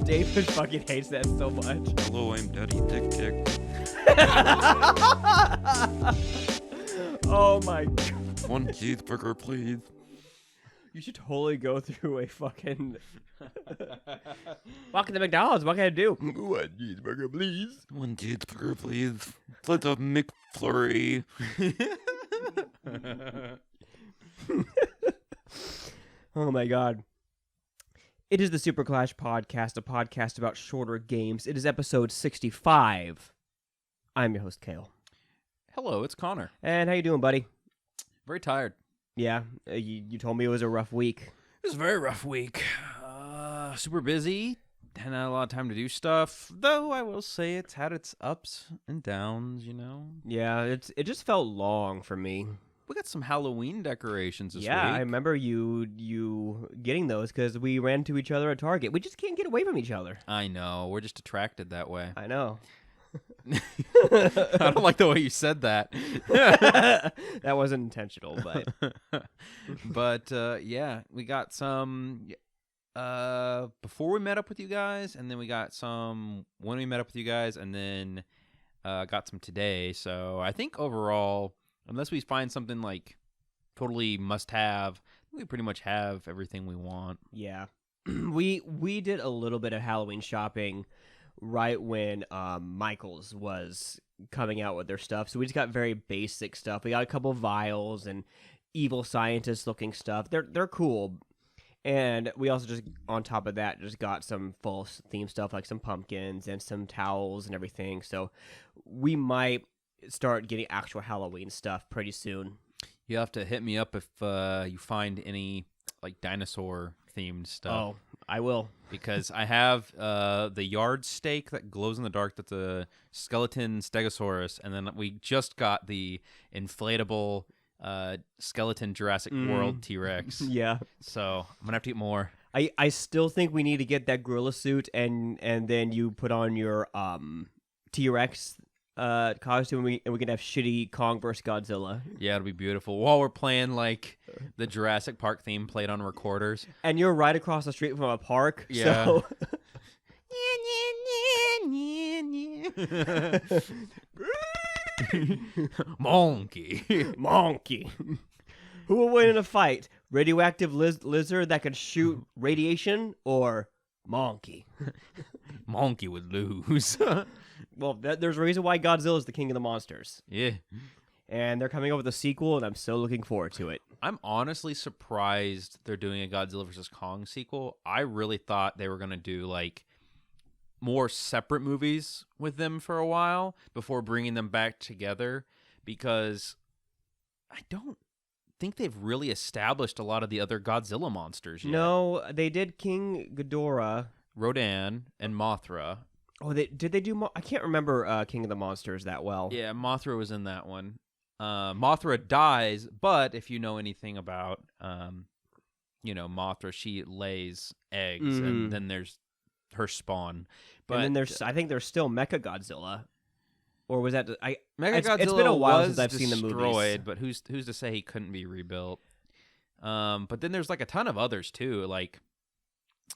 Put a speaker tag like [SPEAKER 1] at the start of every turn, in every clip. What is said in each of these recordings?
[SPEAKER 1] David fucking hates that so much.
[SPEAKER 2] Hello, I'm Daddy Dick Dick.
[SPEAKER 1] Oh my god.
[SPEAKER 2] One cheeseburger, please.
[SPEAKER 1] You should totally go through a fucking... Walk in the McDonald's, what can I do?
[SPEAKER 2] One cheeseburger, please. One cheeseburger, please. Let's a McFlurry.
[SPEAKER 1] Oh my god. It is the SuperClash podcast, a podcast about shorter games. It is episode 65. I'm your host, Kale.
[SPEAKER 3] Hello, it's Connor.
[SPEAKER 1] And how you doing, buddy?
[SPEAKER 3] Very tired.
[SPEAKER 1] Yeah, you told me it was a rough week.
[SPEAKER 3] It was a very rough week. Super busy. Hadn't had a lot of time to do stuff. Though I will say it's had its ups and downs, you know.
[SPEAKER 1] Yeah, it just felt long for me.
[SPEAKER 3] We got some Halloween decorations this week.
[SPEAKER 1] Yeah, I remember you getting those because we ran into each other at Target. We just can't get away from each other.
[SPEAKER 3] I know. We're just attracted that way.
[SPEAKER 1] I know.
[SPEAKER 3] I don't like the way you said that.
[SPEAKER 1] That wasn't intentional, but...
[SPEAKER 3] But, yeah, we got some... before we met up with you guys, and then we got some when we met up with you guys, and then got some today. So I think overall, unless we find something like totally must-have, we pretty much have everything we want.
[SPEAKER 1] Yeah. We did a little bit of Halloween shopping right when Michaels was coming out with their stuff. So we just got very basic stuff. We got a couple vials and evil scientist looking stuff. They're cool. And we also just, on top of that, just got some fall theme stuff like some pumpkins and some towels and everything. So we might start getting actual Halloween stuff pretty soon.
[SPEAKER 3] You have to hit me up if you find any like dinosaur themed stuff.
[SPEAKER 1] Oh, I will.
[SPEAKER 3] Because I have the yard steak that glows in the dark. That's a skeleton stegosaurus. And then we just got the inflatable skeleton Jurassic World T-Rex.
[SPEAKER 1] Yeah.
[SPEAKER 3] So I'm gonna have to get more.
[SPEAKER 1] I still think we need to get that gorilla suit and then you put on your T-Rex costume and we can have shitty Kong vs. Godzilla.
[SPEAKER 3] Yeah, it'll be beautiful. While we're playing like the Jurassic Park theme played on recorders.
[SPEAKER 1] And you're right across the street from a park.
[SPEAKER 3] Yeah.
[SPEAKER 1] So... Monkey. Who will win in a fight? Radioactive lizard that can shoot radiation, or monkey?
[SPEAKER 3] Monkey would lose.
[SPEAKER 1] Well, there's a reason why Godzilla is the king of the monsters.
[SPEAKER 3] Yeah.
[SPEAKER 1] And they're coming up with a sequel, and I'm so looking forward to it.
[SPEAKER 3] I'm honestly surprised they're doing a Godzilla vs. Kong sequel. I really thought they were going to do, like, more separate movies with them for a while before bringing them back together, because I don't think they've really established a lot of the other Godzilla monsters yet.
[SPEAKER 1] No, they did King Ghidorah.
[SPEAKER 3] Rodan and Mothra.
[SPEAKER 1] Oh, did they do... I can't remember King of the Monsters that well.
[SPEAKER 3] Yeah, Mothra was in that one. Mothra dies, but if you know anything about, Mothra, she lays eggs, and then there's her spawn. But
[SPEAKER 1] and then I think there's still Mechagodzilla. Or was that...
[SPEAKER 3] Mechagodzilla
[SPEAKER 1] it's been a while since I've
[SPEAKER 3] destroyed,
[SPEAKER 1] seen the movies.
[SPEAKER 3] But who's to say he couldn't be rebuilt? But then there's like a ton of others too, like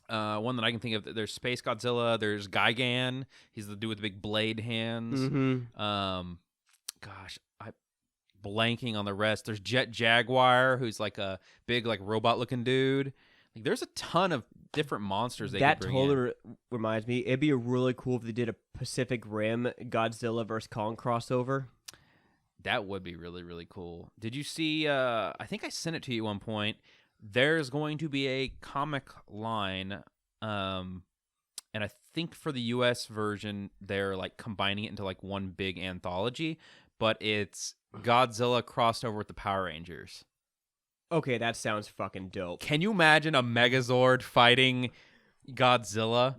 [SPEAKER 3] one that I can think of. There's Space Godzilla. There's Gigan. He's the dude with the big blade hands.
[SPEAKER 1] Mm-hmm.
[SPEAKER 3] Gosh, I'm blanking on the rest. There's Jet Jaguar, who's like a big like robot looking dude. Like there's a ton of different monsters they could bring in.
[SPEAKER 1] Reminds me, it'd be really cool if they did a Pacific Rim Godzilla vs. Kong crossover.
[SPEAKER 3] That would be really, really cool. Did you see, I think I sent it to you at one point, there's going to be a comic line, and I think for the US version, they're like combining it into like one big anthology, but it's Godzilla crossed over with the Power Rangers.
[SPEAKER 1] Okay, that sounds fucking dope.
[SPEAKER 3] Can you imagine a Megazord fighting Godzilla?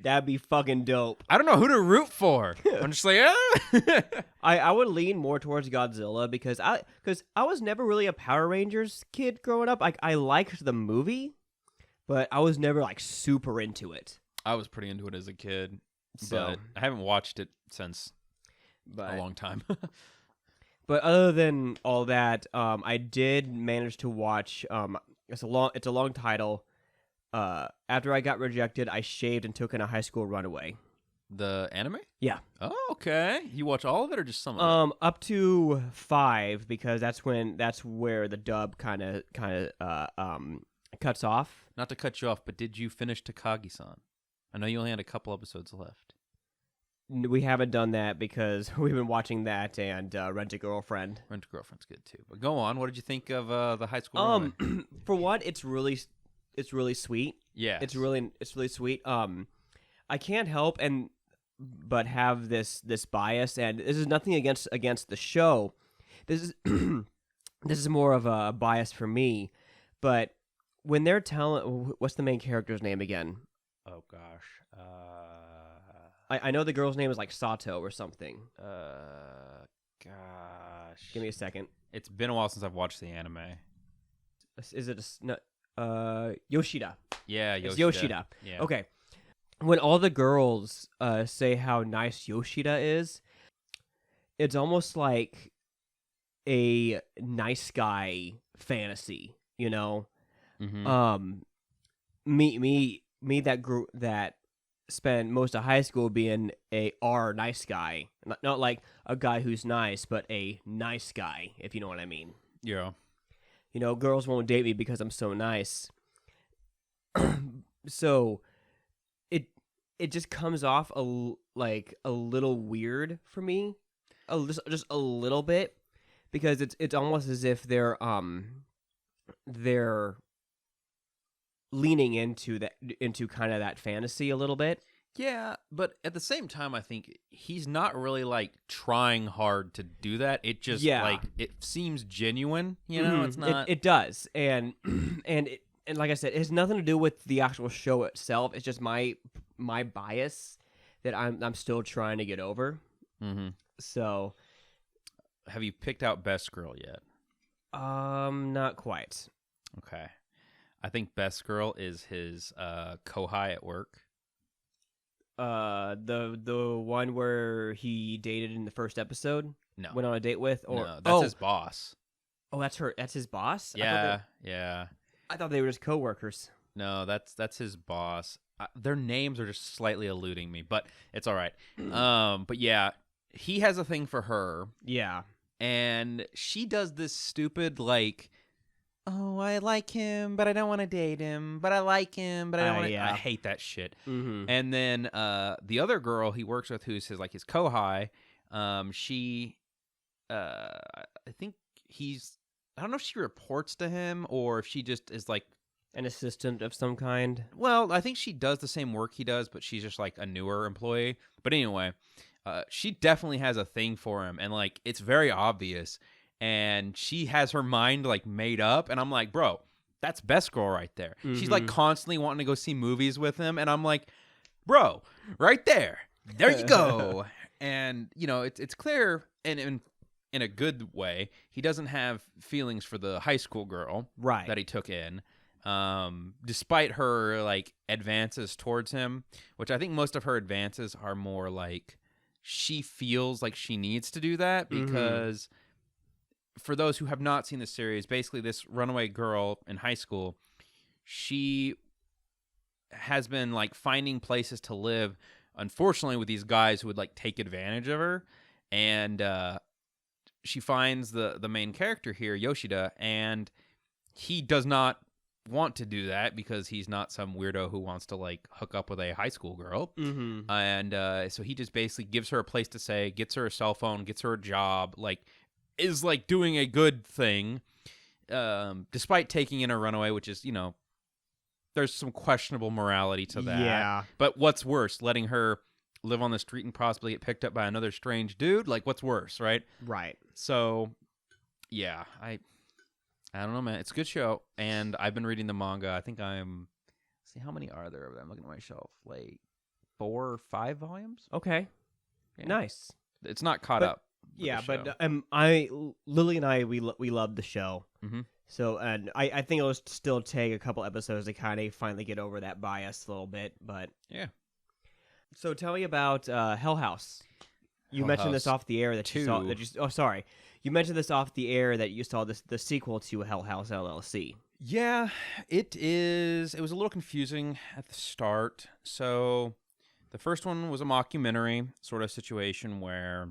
[SPEAKER 1] That'd be fucking dope.
[SPEAKER 3] I don't know who to root for. I'm just like,
[SPEAKER 1] I would lean more towards Godzilla because I was never really a Power Rangers kid growing up. I liked the movie, but I was never like super into it.
[SPEAKER 3] I was pretty into it as a kid,
[SPEAKER 1] So-
[SPEAKER 3] but I haven't watched it since
[SPEAKER 1] But
[SPEAKER 3] a long time.
[SPEAKER 1] But other than all that, I did manage to watch. It's a long title. after I got rejected, I shaved and took in a high school runaway.
[SPEAKER 3] The anime?
[SPEAKER 1] Yeah.
[SPEAKER 3] Oh, okay. You watch all of it or just some of it?
[SPEAKER 1] Up to 5 because that's where the dub kind of cuts off.
[SPEAKER 3] Not to cut you off, but did you finish Takagi-san? I know you only had a couple episodes left.
[SPEAKER 1] We haven't done that because we've been watching that and Rent a Girlfriend.
[SPEAKER 3] Rent a Girlfriend's good too. But go on. What did you think of the high school runaway?
[SPEAKER 1] For what, it's really sweet.
[SPEAKER 3] Yeah.
[SPEAKER 1] It's really sweet. I can't help but have this bias, and this is nothing against the show. This is this is more of a bias for me. But when they're telling, what's the main character's name again?
[SPEAKER 3] Oh gosh.
[SPEAKER 1] I know the girl's name is like Sato or something.
[SPEAKER 3] Gosh.
[SPEAKER 1] Give me a second.
[SPEAKER 3] It's been a while since I've watched the anime.
[SPEAKER 1] Is it Yoshida?
[SPEAKER 3] Yeah,
[SPEAKER 1] It's Yoshida.
[SPEAKER 3] Yeah.
[SPEAKER 1] Okay. When all the girls say how nice Yoshida is, it's almost like a nice guy fantasy, you know?
[SPEAKER 3] Mm-hmm.
[SPEAKER 1] Me that group that spent most of high school being a nice guy. Not like a guy who's nice, but a nice guy, if you know what I mean.
[SPEAKER 3] Yeah.
[SPEAKER 1] You know, girls won't date me because I'm so nice. So it just comes off like a little weird for me, just a little bit, because it's almost as if they're leaning into kind of that fantasy a little bit.
[SPEAKER 3] Yeah, but at the same time, I think he's not really like trying hard to do that. It just like it seems genuine, you know. It's not.
[SPEAKER 1] It does, and like I said, it has nothing to do with the actual show itself. It's just my bias that I'm still trying to get over.
[SPEAKER 3] Mm-hmm.
[SPEAKER 1] So,
[SPEAKER 3] have you picked out Best Girl yet?
[SPEAKER 1] Not quite.
[SPEAKER 3] Okay, I think Best Girl is his kohai at work.
[SPEAKER 1] The one where he dated in the first episode.
[SPEAKER 3] No,
[SPEAKER 1] went on a date with, or
[SPEAKER 3] no, that's his boss.
[SPEAKER 1] Oh, that's her. That's his boss.
[SPEAKER 3] Yeah,
[SPEAKER 1] I thought they were just coworkers.
[SPEAKER 3] No, that's his boss. Their names are just slightly eluding me, but it's all right. But yeah, he has a thing for her.
[SPEAKER 1] Yeah,
[SPEAKER 3] and she does this stupid like, oh, I like him, but I don't want to date him. But I like him, but I don't want to.
[SPEAKER 1] Yeah.
[SPEAKER 3] I hate that shit.
[SPEAKER 1] Mm-hmm.
[SPEAKER 3] And then the other girl he works with, who's his kohai, she, I think I don't know if she reports to him or if she just is like
[SPEAKER 1] an assistant of some kind.
[SPEAKER 3] Well, I think she does the same work he does, but she's just like a newer employee. But anyway, she definitely has a thing for him, and like it's very obvious. And she has her mind like made up, and I'm like, bro, that's Best Girl right there.
[SPEAKER 1] Mm-hmm.
[SPEAKER 3] She's like constantly wanting to go see movies with him, and I'm like, bro, right there you go. And you know, it's clear, and in a good way, he doesn't have feelings for the high school girl
[SPEAKER 1] right
[SPEAKER 3] that he took in, despite her like advances towards him, which I think most of her advances are more like she feels like she needs to do that because for those who have not seen the series, basically this runaway girl in high school, she has been like finding places to live, unfortunately, with these guys who would like take advantage of her. And she finds the main character here, Yoshida, and he does not want to do that because he's not some weirdo who wants to like hook up with a high school girl. And so he just basically gives her a place to stay, gets her a cell phone, gets her a job, like is like doing a good thing, despite taking in a runaway, which is, you know, there's some questionable morality to that.
[SPEAKER 1] Yeah.
[SPEAKER 3] But what's worse, letting her live on the street and possibly get picked up by another strange dude? Like, what's worse, right?
[SPEAKER 1] Right.
[SPEAKER 3] So, yeah, I don't know, man. It's a good show, and I've been reading the manga. I think see, how many are there of them? I'm looking at my shelf. Like 4 or 5 volumes?
[SPEAKER 1] Okay.
[SPEAKER 3] Yeah.
[SPEAKER 1] Nice.
[SPEAKER 3] It's not caught up.
[SPEAKER 1] Yeah,
[SPEAKER 3] but
[SPEAKER 1] Lily and I, we love the show.
[SPEAKER 3] Mm-hmm.
[SPEAKER 1] So, and I think it'll still take a couple episodes to kind of finally get over that bias a little bit, but
[SPEAKER 3] yeah.
[SPEAKER 1] So tell me about Hell House. You mentioned this off the air that you saw. You mentioned this off the air that you saw the sequel to Hell House LLC.
[SPEAKER 3] Yeah, it is. It was a little confusing at the start. So the first one was a mockumentary sort of situation where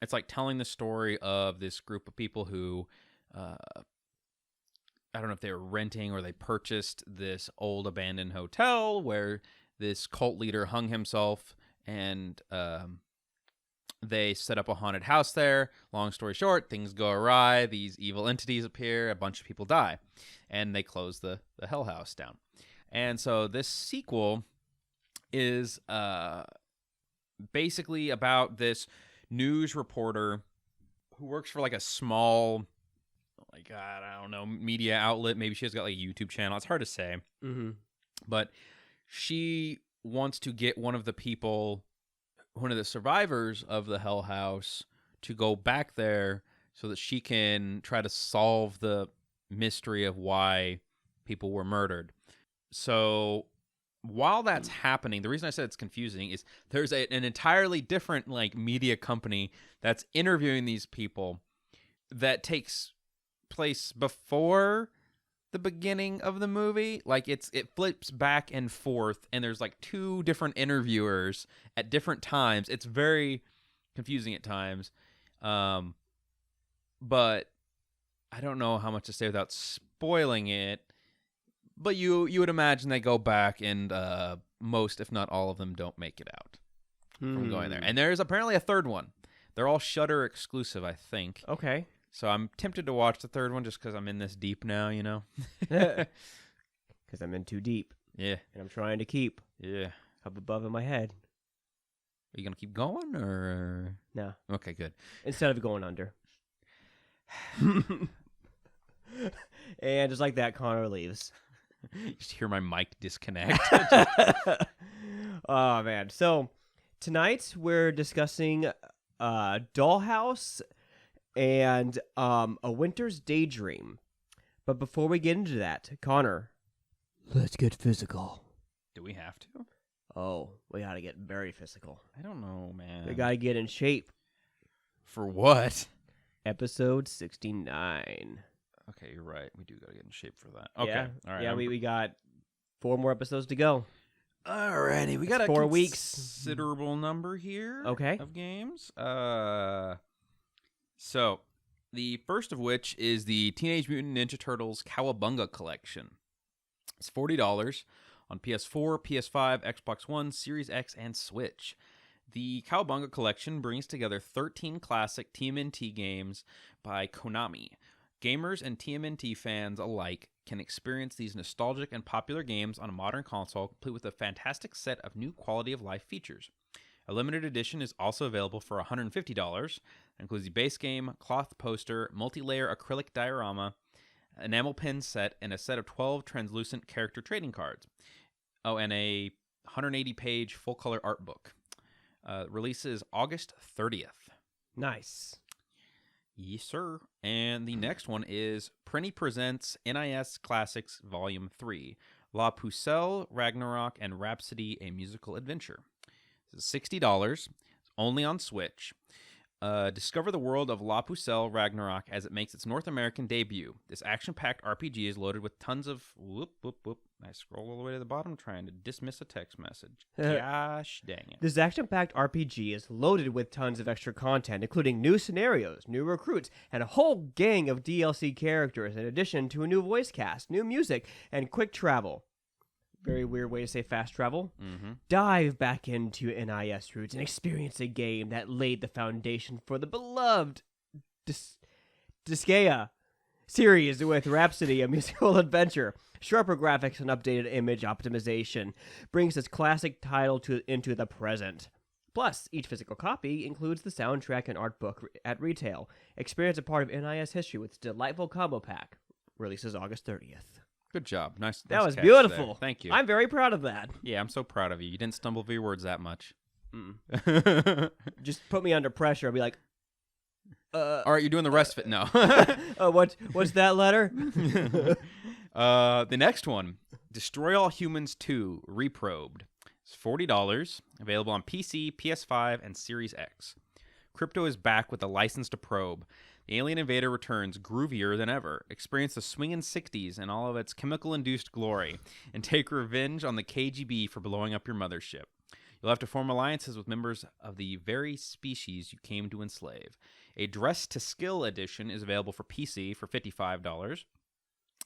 [SPEAKER 3] it's like telling the story of this group of people who I don't know if they were renting or they purchased this old abandoned hotel where this cult leader hung himself, and they set up a haunted house there. Long story short, things go awry. These evil entities appear. A bunch of people die, and they close the hell house down. And so this sequel is basically about this news reporter who works for like a small, like, I don't know, media outlet. Maybe she has got like a YouTube channel. It's hard to say.
[SPEAKER 1] Mm-hmm.
[SPEAKER 3] But she wants to get one of the people, one of the survivors of the Hell House, to go back there so that she can try to solve the mystery of why people were murdered. So while that's happening, the reason I said it's confusing is there's an entirely different like media company that's interviewing these people that takes place before the beginning of the movie. Like it flips back and forth, and there's like two different interviewers at different times. It's very confusing at times, but I don't know how much to say without spoiling it. But you would imagine they go back, and most, if not all of them, don't make it out from going there. And there's apparently a third one. They're all Shudder exclusive, I think.
[SPEAKER 1] Okay.
[SPEAKER 3] So I'm tempted to watch the third one just because I'm in this deep now, you know?
[SPEAKER 1] Because I'm in too deep.
[SPEAKER 3] Yeah.
[SPEAKER 1] And I'm trying to keep
[SPEAKER 3] Yeah.
[SPEAKER 1] up above in my head.
[SPEAKER 3] Are you going to keep going, or?
[SPEAKER 1] No.
[SPEAKER 3] Okay, good.
[SPEAKER 1] Instead of going under. And just like that, Connor leaves.
[SPEAKER 3] You just hear my mic disconnect.
[SPEAKER 1] Oh, man. So tonight we're discussing Dollhouse and A Winter's Daydream. But before we get into that, Connor, let's get physical.
[SPEAKER 3] Do we have to?
[SPEAKER 1] Oh, we gotta get very physical.
[SPEAKER 3] I don't know, man.
[SPEAKER 1] We gotta get in shape.
[SPEAKER 3] For what?
[SPEAKER 1] Episode 69.
[SPEAKER 3] Okay, you're right. We do gotta get in shape for that. Okay.
[SPEAKER 1] Yeah,
[SPEAKER 3] All right.
[SPEAKER 1] yeah, we got 4 more episodes to go.
[SPEAKER 3] Alrighty, we got a
[SPEAKER 1] 4 weeks.
[SPEAKER 3] considerable number here.
[SPEAKER 1] Okay.
[SPEAKER 3] Of games. So the first of which is the Teenage Mutant Ninja Turtles Cowabunga Collection. It's $40 on PS4, PS5, Xbox One, Series X, and Switch. The Cowabunga Collection brings together 13 classic TMNT games by Konami. Gamers and TMNT fans alike can experience these nostalgic and popular games on a modern console, complete with a fantastic set of new quality-of-life features. A limited edition is also available for $150. It includes the base game, cloth poster, multi-layer acrylic diorama, enamel pin set, and a set of 12 translucent character trading cards. Oh, and a 180-page full-color art book. Releases August 30th.
[SPEAKER 1] Nice.
[SPEAKER 3] Yes, sir. And the next one is Prinny Presents NIS Classics Volume 3, La Pucelle, Ragnarok, and Rhapsody, A Musical Adventure. This is $60, it's only on Switch. Discover the world of La Pucelle Ragnarok as it makes its North American debut. This action-packed RPG is loaded with tons of... I scroll all the way to the bottom trying to dismiss a text message. Gosh dang it.
[SPEAKER 1] This action-packed RPG is loaded with tons of extra content, including new scenarios, new recruits, and a whole gang of DLC characters, in addition to a new voice cast, new music, and quick travel. Very weird way to say fast travel.
[SPEAKER 3] Mm-hmm.
[SPEAKER 1] Dive back into NIS roots and experience a game that laid the foundation for the beloved Disgaea series with Rhapsody, a musical adventure. Sharper graphics and updated image optimization brings this classic title into the present. Plus, each physical copy includes the soundtrack and art book at retail. Experience a part of NIS history with this delightful combo pack. Releases August 30th.
[SPEAKER 3] Good job. Nice.
[SPEAKER 1] That was
[SPEAKER 3] catch
[SPEAKER 1] beautiful.
[SPEAKER 3] there. Thank you.
[SPEAKER 1] I'm very proud of that.
[SPEAKER 3] Yeah, I'm so proud of you. You didn't stumble over your words that much.
[SPEAKER 1] Just put me under pressure. I'll be like,
[SPEAKER 3] All right, you're doing the rest of it now.
[SPEAKER 1] what's that letter?
[SPEAKER 3] The next one, Destroy All Humans 2 Reprobed. It's $40, available on PC, PS5, and Series X. Crypto is back with a license to probe. The alien invader returns groovier than ever. Experience the swingin' 60s in all of its chemical-induced glory, and take revenge on the KGB for blowing up your mothership. You'll have to form alliances with members of the very species you came to enslave. A Dress to Skill edition is available for PC for $55. It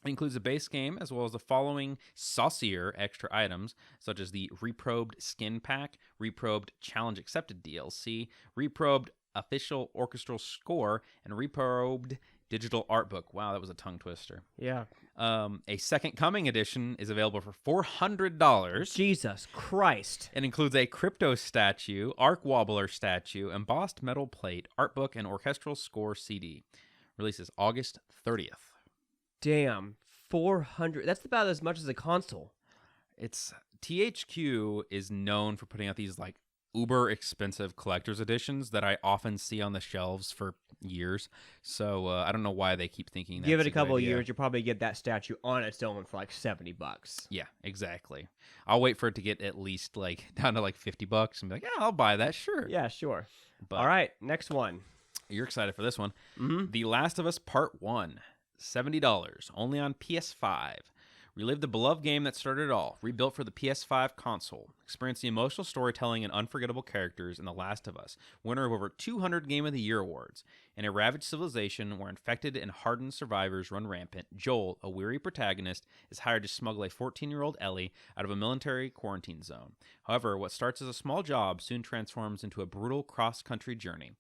[SPEAKER 3] includes the base game as well as the following saucier extra items, such as the Reprobed Skin Pack, Reprobed Challenge Accepted DLC, Reprobed Official Orchestral Score, and Reprobed Digital Art Book. Wow, that was a tongue twister.
[SPEAKER 1] Yeah.
[SPEAKER 3] A Second Coming edition is available for $400.
[SPEAKER 1] Jesus Christ.
[SPEAKER 3] It includes a Crypto statue, Arc Wobbler statue, embossed metal plate, art book, and orchestral score CD. Releases August 30th.
[SPEAKER 1] Damn. 400. That's about as much as a console.
[SPEAKER 3] It's THQ is known for putting out these like uber expensive collector's editions that I often see on the shelves for years. So I don't know why they keep thinking that.
[SPEAKER 1] Give it a couple of years, you'll probably get that statue on its own for like $70.
[SPEAKER 3] Yeah, exactly. I'll wait for it to get at least like down to like $50 and be like, yeah, I'll buy that, sure.
[SPEAKER 1] Yeah, sure.
[SPEAKER 3] But
[SPEAKER 1] all right, next one.
[SPEAKER 3] You're excited for this one.
[SPEAKER 1] Mm-hmm.
[SPEAKER 3] The Last of Us Part 1, $70, only on PS5. Relive the beloved game that started it all, rebuilt for the PS5 console. Experience the emotional storytelling and unforgettable characters in The Last of Us, winner of over 200 Game of the Year awards. In a ravaged civilization where infected and hardened survivors run rampant, Joel, a weary protagonist, is hired to smuggle a 14-year-old Ellie out of a military quarantine zone. However, what starts as a small job soon transforms into a brutal cross-country journey.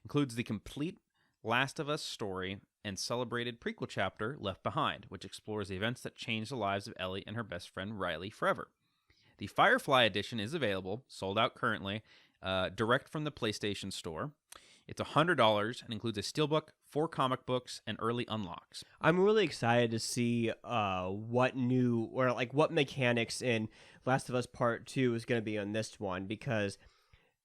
[SPEAKER 3] Includes the complete Last of Us story and celebrated prequel chapter Left Behind, which explores the events that changed the lives of Ellie and her best friend Riley forever. The Firefly edition is available, sold out currently, direct from the PlayStation Store. It's $100 and includes a steelbook, 4 comic books, and early unlocks.
[SPEAKER 1] I'm really excited to see what new or like what mechanics in Last of Us Part 2 is going to be on this one, because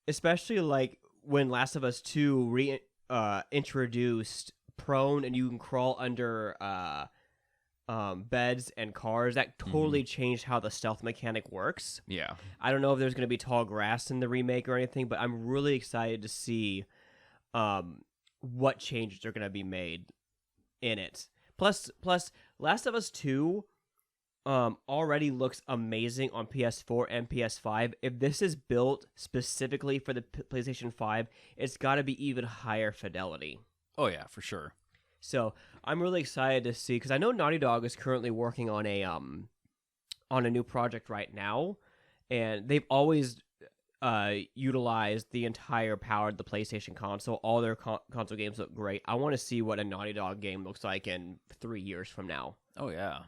[SPEAKER 1] especially like when Last of Us 2 introduced prone and you can crawl under beds and cars, that totally changed how the stealth mechanic works.
[SPEAKER 3] Yeah.
[SPEAKER 1] I don't know if there's going to be tall grass in the remake or anything, but I'm really excited to see what changes are going to be made in it. Plus, Last of Us 2 already looks amazing on PS4 and PS5. If this is built specifically for the PlayStation 5, it's got to be even higher fidelity.
[SPEAKER 3] Oh, yeah, for sure.
[SPEAKER 1] So I'm really excited to see, because I know Naughty Dog is currently working on a new project right now, and they've always utilized the entire power of the PlayStation console. All their console games look great. I want to see what a Naughty Dog game looks like in 3 years from now.
[SPEAKER 3] Oh, yeah.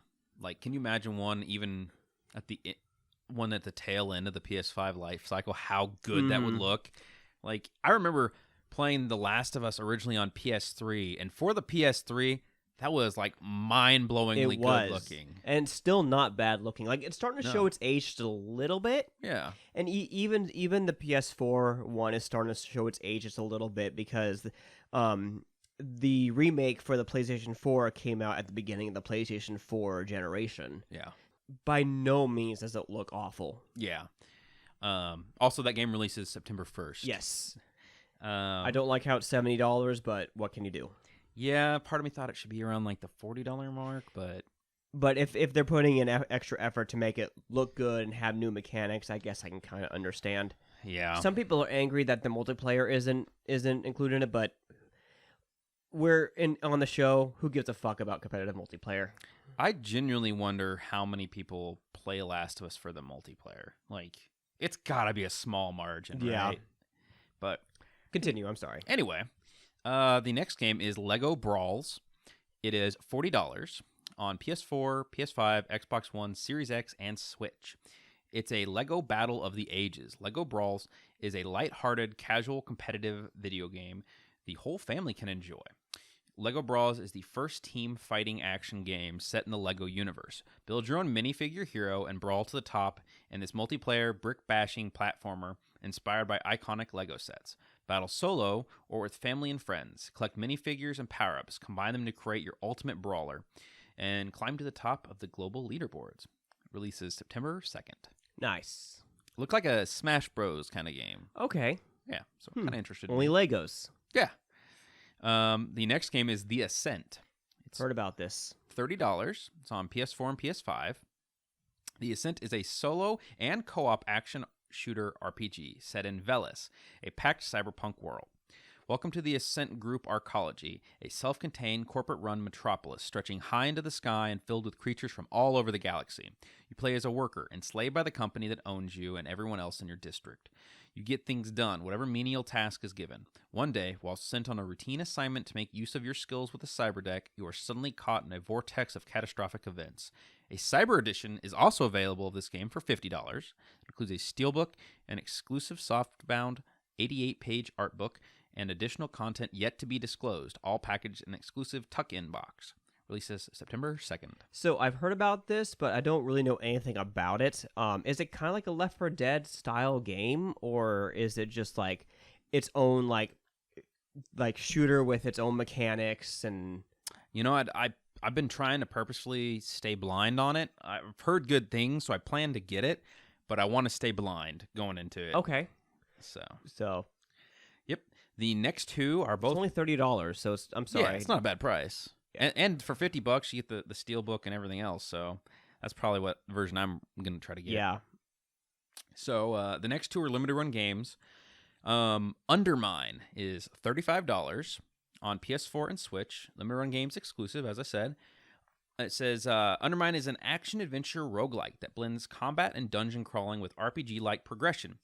[SPEAKER 3] Like, can you imagine one even at the tail end of the PS5 life cycle, how good that would look? Like, I remember playing The Last of Us originally on PS3, and for the PS3, that was like mind-blowingly good looking,
[SPEAKER 1] and still not bad looking. Like, it's starting to show its age just a little bit.
[SPEAKER 3] Yeah,
[SPEAKER 1] and even the PS4 one is starting to show its age just a little bit, because the remake for the PlayStation 4 came out at the beginning of the PlayStation 4 generation.
[SPEAKER 3] Yeah,
[SPEAKER 1] by no means does it look awful.
[SPEAKER 3] Yeah. Also, that game releases September 1st.
[SPEAKER 1] Yes. I don't like how it's $70, but what can you do?
[SPEAKER 3] Yeah, part of me thought it should be around like the $40 mark,
[SPEAKER 1] but if they're putting in extra effort to make it look good and have new mechanics, I guess I can kind of understand.
[SPEAKER 3] Yeah.
[SPEAKER 1] Some people are angry that the multiplayer isn't included in it, but we're on the show. Who gives a fuck about competitive multiplayer?
[SPEAKER 3] I genuinely wonder how many people play Last of Us for the multiplayer. Like, it's gotta be a small margin, right? But
[SPEAKER 1] continue. I'm sorry.
[SPEAKER 3] Anyway, the next game is Lego Brawls. It is $40 on PS4, PS5, Xbox One, Series X, and Switch. It's a Lego Battle of the Ages. Lego Brawls is a lighthearted, casual, competitive video game the whole family can enjoy. Lego Brawls is the first team fighting action game set in the Lego universe. Build your own minifigure hero and brawl to the top in this multiplayer brick-bashing platformer inspired by iconic Lego sets. Battle solo or with family and friends. Collect minifigures and power-ups. Combine them to create your ultimate brawler. And climb to the top of the global leaderboards. Releases September 2nd.
[SPEAKER 1] Nice.
[SPEAKER 3] Look like a Smash Bros kind of game.
[SPEAKER 1] Okay.
[SPEAKER 3] Yeah, so I'm kind of interested.
[SPEAKER 1] Only Legos.
[SPEAKER 3] Yeah. The next game is The Ascent. It's
[SPEAKER 1] Heard about this.
[SPEAKER 3] $30. It's on PS4 and PS5. The Ascent is a solo and co-op action shooter RPG set in Velis, a packed cyberpunk world. Welcome to the Ascent Group Arcology, a self-contained corporate-run metropolis stretching high into the sky and filled with creatures from all over the galaxy. You play as a worker, enslaved by the company that owns you and everyone else in your district. You get things done, whatever menial task is given. One day, while sent on a routine assignment to make use of your skills with the cyberdeck, you are suddenly caught in a vortex of catastrophic events. A cyber edition is also available of this game for $50. It includes a steelbook, an exclusive softbound 88-page art book, and additional content yet to be disclosed, all packaged in an exclusive tuck-in box. Releases September 2nd.
[SPEAKER 1] So I've heard about this, but I don't really know anything about it. Is it kind of like a Left 4 Dead style game, or is it just like its own like shooter with its own mechanics? And
[SPEAKER 3] You know, I've been trying to purposefully stay blind on it. I've heard good things, so I plan to get it, but I want to stay blind going into it.
[SPEAKER 1] okay,
[SPEAKER 3] So yep. The next two are both
[SPEAKER 1] it's only $30. So I'm sorry,
[SPEAKER 3] Yeah, it's not a bad price.
[SPEAKER 1] Yeah.
[SPEAKER 3] And for $50, you get the steel book and everything else. So that's probably what version I'm going to try to get.
[SPEAKER 1] Yeah.
[SPEAKER 3] So the next two are limited run games. Undermine is $35 on PS4 and Switch. Limited run games exclusive, as I said. It says Undermine is an action-adventure roguelike that blends combat and dungeon crawling with RPG-like progression.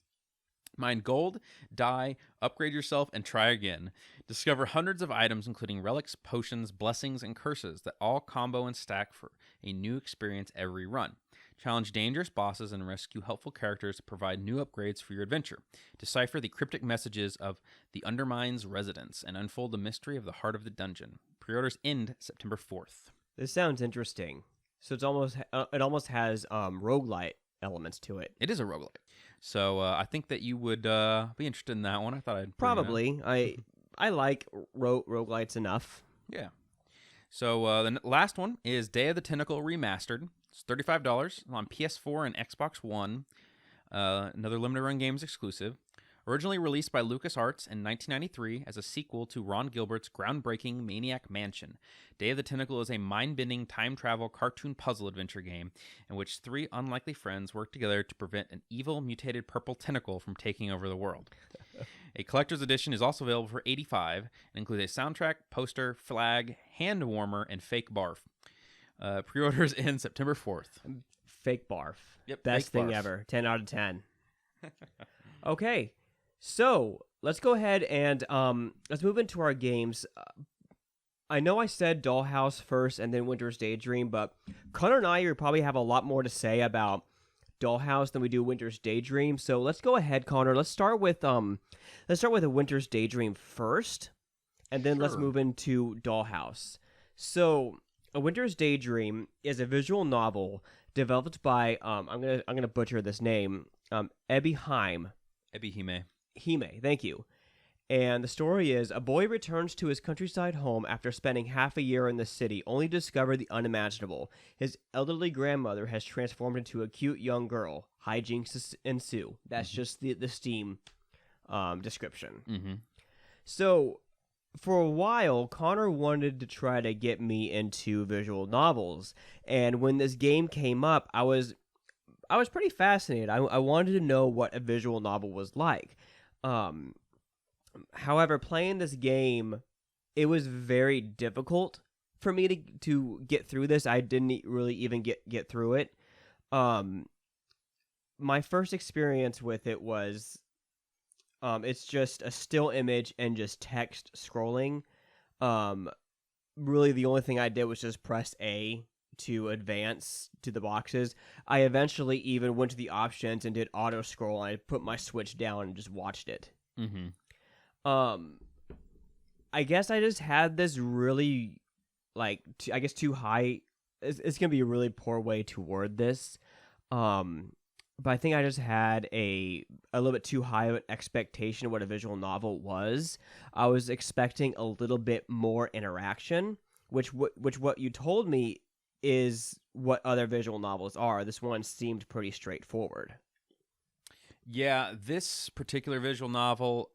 [SPEAKER 3] Mine gold, die, upgrade yourself, and try again. Discover hundreds of items, including relics, potions, blessings, and curses that all combo and stack for a new experience every run. Challenge dangerous bosses and rescue helpful characters to provide new upgrades for your adventure. Decipher the cryptic messages of the Undermine's residents and unfold the mystery of the heart of the dungeon. Pre-orders end September 4th.
[SPEAKER 1] This sounds interesting. So it almost has roguelite elements to it.
[SPEAKER 3] It is a roguelike. So I think that you would be interested in that one. I thought I'd bring it up.
[SPEAKER 1] Probably. I like roguelites enough.
[SPEAKER 3] Yeah. So the last one is Day of the Tentacle Remastered. It's $35 on PS4 and Xbox One. Another limited run games exclusive. Originally released by LucasArts in 1993 as a sequel to Ron Gilbert's groundbreaking Maniac Mansion, Day of the Tentacle is a mind-bending time travel cartoon puzzle adventure game in which three unlikely friends work together to prevent an evil mutated purple tentacle from taking over the world. A collector's edition is also available for $85 and includes a soundtrack, poster, flag, hand warmer, and fake barf. Pre-orders in September 4th.
[SPEAKER 1] Fake barf.
[SPEAKER 3] Yep,
[SPEAKER 1] Best
[SPEAKER 3] fake
[SPEAKER 1] thing
[SPEAKER 3] barf.
[SPEAKER 1] ever. 10 out of 10. Okay. So let's go ahead and let's move into our games. I know I said Dollhouse first and then Winter's Daydream, but Connor and I probably have a lot more to say about Dollhouse than we do Winter's Daydream. So let's go ahead, Connor. Let's start with a Winter's Daydream first, and then let's
[SPEAKER 3] Sure.
[SPEAKER 1] move into Dollhouse. So A Winter's Daydream is a visual novel developed by I'm gonna butcher this name, Ebihime. Hime, thank you. And the story is, a boy returns to his countryside home after spending half a year in the city, only to discover the unimaginable. His elderly grandmother has transformed into a cute young girl. Hijinks ensue. That's just the Steam description.
[SPEAKER 3] Mm-hmm.
[SPEAKER 1] So, for a while, Connor wanted to try to get me into visual novels. And when this game came up, I was pretty fascinated. I wanted to know what a visual novel was like. However, playing this game, it was very difficult for me to get through this. I didn't really even get through it. My first experience with it was, it's just a still image and just text scrolling. Really, the only thing I did was just press A to advance to the boxes. I eventually even went to the options and did auto scroll, and I put my Switch down and just watched it.
[SPEAKER 3] Mm-hmm.
[SPEAKER 1] I guess I just had this really, too high. It's gonna be a really poor way to word this. But I think I just had a little bit too high of an expectation of what a visual novel was. I was expecting a little bit more interaction, which what you told me is what other visual novels are. This one seemed pretty straightforward.
[SPEAKER 3] Yeah, this particular visual novel,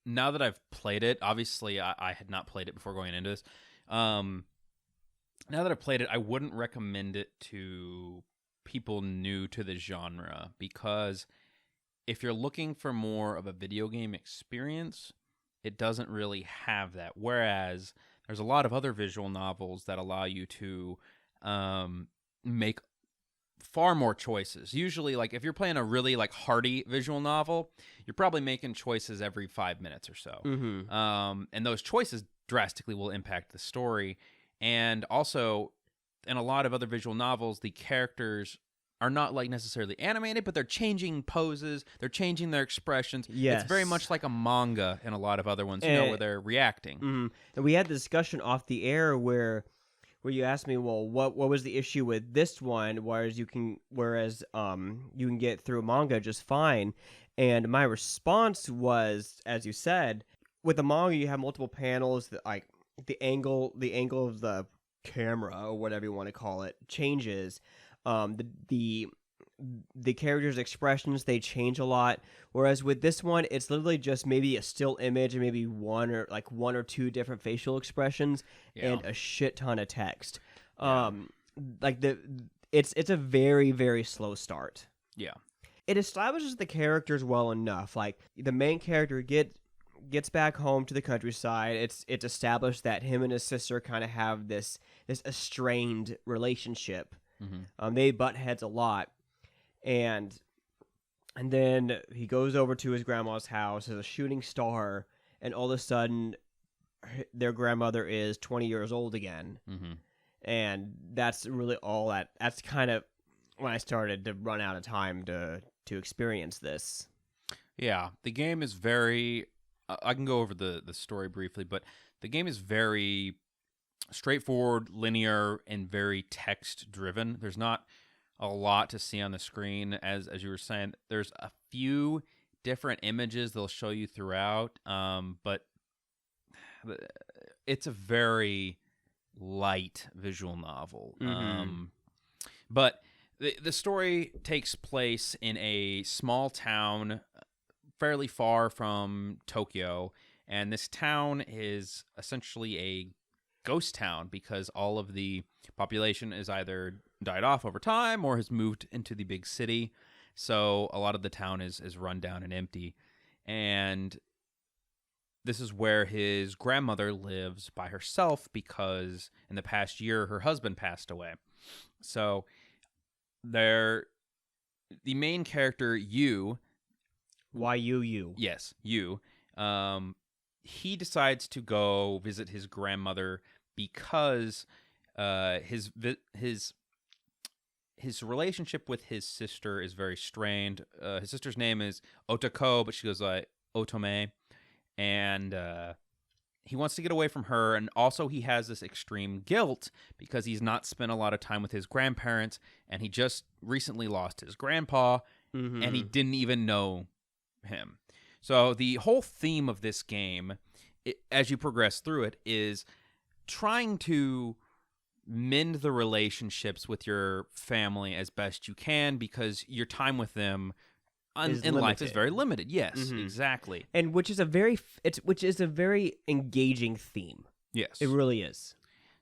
[SPEAKER 3] now that I've played it, obviously I had not played it before going into this. Now that I've played it, I wouldn't recommend it to people new to the genre, because if you're looking for more of a video game experience, it doesn't really have that. Whereas there's a lot of other visual novels that allow you to make far more choices. Usually, like if you're playing a really like hearty visual novel, you're probably making choices every 5 minutes or so.
[SPEAKER 1] Mm-hmm.
[SPEAKER 3] And those choices drastically will impact the story. And also, in a lot of other visual novels, the characters are not like necessarily animated, but they're changing poses, they're changing their expressions.
[SPEAKER 1] Yes.
[SPEAKER 3] It's very much like a manga in a lot of other ones, where they're reacting.
[SPEAKER 1] Mm-hmm. And we had the discussion off the air where you asked me, well, what was the issue with this one, whereas you can get through manga just fine. And my response was, as you said, with the manga you have multiple panels that, like, the angle of the camera, or whatever you want to call it, changes. The characters' expressions, they change a lot. Whereas with this one, it's literally just maybe a still image and maybe one or two different facial expressions and a shit ton of text. It's a very, very slow start.
[SPEAKER 3] Yeah.
[SPEAKER 1] It establishes the characters well enough. Like, the main character gets back home to the countryside. It's established that him and his sister kind of have this estranged relationship.
[SPEAKER 3] Mm-hmm.
[SPEAKER 1] They butt heads a lot, and then he goes over to his grandma's house as a shooting star, and all of a sudden, their grandmother is 20 years old again.
[SPEAKER 3] Mm-hmm.
[SPEAKER 1] And that's really all that's kind of when I started to run out of time to experience this.
[SPEAKER 3] Yeah, the game is very... I can go over the story briefly, but the game is very straightforward, linear, and very text-driven. There's not a lot to see on the screen, as you were saying. There's a few different images they'll show you throughout, but it's a very light visual novel.
[SPEAKER 1] Mm-hmm.
[SPEAKER 3] But the story takes place in a small town fairly far from Tokyo, and this town is essentially a ghost town because all of the population is either died off over time or has moved into the big city. So a lot of the town is run down and empty. And this is where his grandmother lives by herself because in the past year her husband passed away. So the main character, Yu.
[SPEAKER 1] Why you?
[SPEAKER 3] Yes, Yu. He decides to go visit his grandmother because his relationship with his sister is very strained. His sister's name is Otako, but she goes like Otome, and he wants to get away from her. And also, he has this extreme guilt because he's not spent a lot of time with his grandparents, and he just recently lost his grandpa,
[SPEAKER 1] Mm-hmm.
[SPEAKER 3] and he didn't even know him. So the whole theme of this game, as you progress through it, is trying to mend the relationships with your family as best you can because your time with them in life is very limited. Yes,
[SPEAKER 1] Mm-hmm.
[SPEAKER 3] exactly.
[SPEAKER 1] And which is a very engaging theme.
[SPEAKER 3] Yes.
[SPEAKER 1] It really is.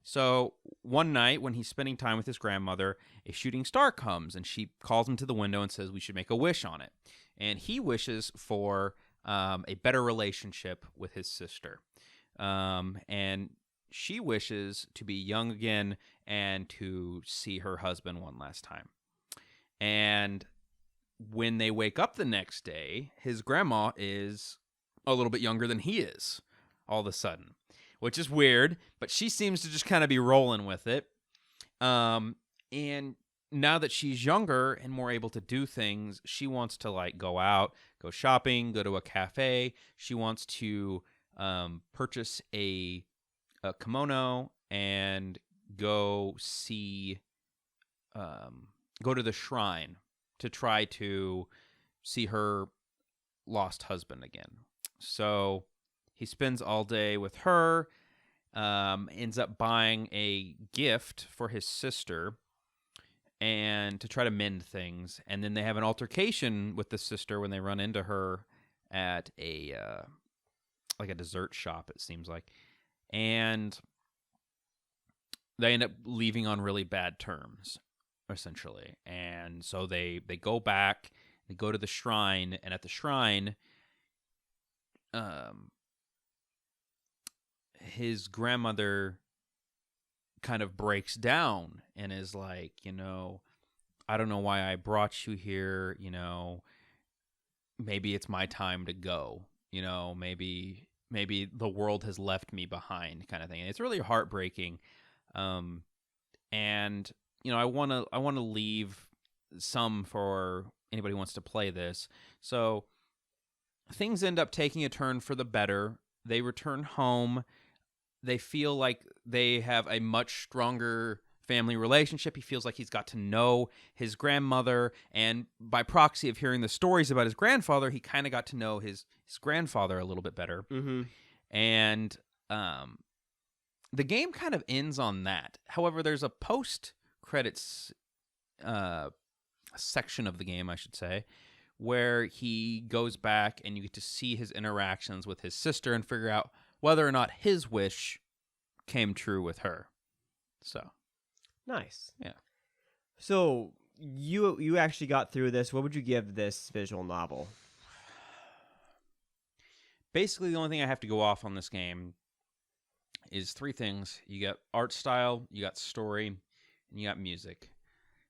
[SPEAKER 3] So one night when he's spending time with his grandmother, a shooting star comes and she calls him to the window and says we should make a wish on it. And he wishes for a better relationship with his sister. And she wishes to be young again and to see her husband one last time. And when they wake up the next day, his grandma is a little bit younger than he is all of a sudden, which is weird, but she seems to just kind of be rolling with it. And now that she's younger and more able to do things, she wants to like go out, go shopping, go to a cafe. She wants to purchase a kimono and go to the shrine to try to see her lost husband again. So he spends all day with her, ends up buying a gift for his sister and to try to mend things. And then they have an altercation with the sister when they run into her at a like a dessert shop, it seems like. And they end up leaving on really bad terms, essentially. And so they go back, they go to the shrine, and at the shrine, his grandmother kind of breaks down and is like, I don't know why I brought you here, maybe it's my time to go, maybe the world has left me behind, kind of thing. And it's really heartbreaking. And I want to leave some for anybody who wants to play this. So things end up taking a turn for the better. They return home. They feel like they have a much stronger family relationship. He feels like he's got to know his grandmother, and by proxy of hearing the stories about his grandfather, he kind of got to know his grandfather a little bit better.
[SPEAKER 1] Mm-hmm.
[SPEAKER 3] And the game kind of ends on that. However, there's a post-credits section of the game, I should say, where he goes back and you get to see his interactions with his sister and figure out whether or not his wish came true with her. So
[SPEAKER 1] nice.
[SPEAKER 3] Yeah.
[SPEAKER 1] So you actually got through this. What would you give this visual novel?
[SPEAKER 3] Basically, the only thing I have to go off on this game is 3 things. You got art style, you got story, and you got music.